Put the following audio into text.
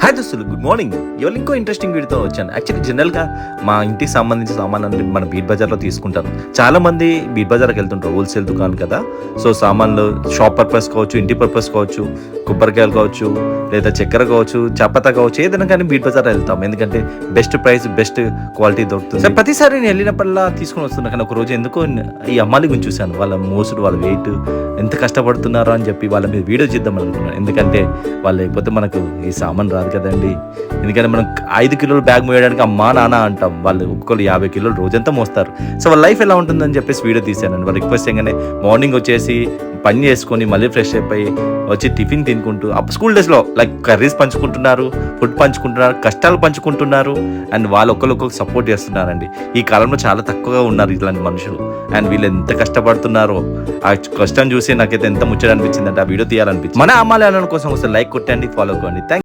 Hi దోస్తులు, good morning. ఇవాళ ఇంకో ఇంట్రెస్టింగ్ వీడియోతో వచ్చాను. యాక్చువల్లీ జనరల్గా మా ఇంటికి సంబంధించిన సామాన్లు మన బీట్ బజార్లో తీసుకుంటాను. చాలామంది బీట్ బజార్కి వెళ్తుంటారు, హోల్సేల్ దుకాణం కదా. సో సామాన్లు షాప్ పర్పస్ కావచ్చు, ఇంటి పర్పస్ కావచ్చు, కొబ్బరికాయలు కావచ్చు, లేదా చక్కెర కావచ్చు, చపాతా కావచ్చు, ఏదైనా కానీ బీట్ బజార్ వెళ్తాం. ఎందుకంటే బెస్ట్ ప్రైస్, బెస్ట్ క్వాలిటీ దొరుకుతుంది. సో ప్రతిసారి నేను వెళ్ళినప్పుడల్లా తీసుకొని వస్తున్నా. కానీ ఒక రోజు ఎందుకో ఈ అమ్మాయిని గురించి చూశాను. వాళ్ళ మోసుడు, వాళ్ళ వెయిట్ ఎంత కష్టపడుతున్నారో అని చెప్పి వాళ్ళ మీద వీడియో చేద్దాం అనుకున్నాను. ఎందుకంటే వాళ్ళు లేకపోతే మనకు ఈ సామాన్ రాదు కదండి. ఎందుకంటే మనం 5 కిలోల బ్యాగ్ మోయడానికి అమ్మా నాన్న అంటాం. వాళ్ళు ఒక్కొక్కరు 50 కిలోలు రోజంతా మోస్తారు. సో వాళ్ళ లైఫ్ ఎలా ఉంటుందని చెప్పేసి వీడియో తీశాను. వాళ్ళు రిక్వెస్ట్ చేయగానే మార్నింగ్ వచ్చేసి పని చేసుకొని మళ్ళీ ఫ్రెష్ అయిపోయి వచ్చి టిఫిన్ తినుకుంటూ స్కూల్ డేస్లో లైక్ కర్రీస్ పంచుకుంటున్నారు, ఫుడ్ పంచుకుంటున్నారు, కష్టాలు పంచుకుంటున్నారు. అండ్ వాళ్ళు ఒక్కొక్కరు సపోర్ట్ చేస్తున్నారండి. ఈ కాలంలో చాలా తక్కువగా ఉన్నారు ఇట్లాంటి మనుషులు. అండ్ వీళ్ళు ఎంత కష్టపడుతున్నారో ఆ కష్టం చూసి నాకైతే ఎంత ముచ్చట అనిపించింది అంటే ఆ వీడియో తీయాలనిపించింది. మన అమ్మాయిల కోసం ఒకసారి లైక్ కొట్టండి, ఫాలో అవ్వండి. థ్యాంక్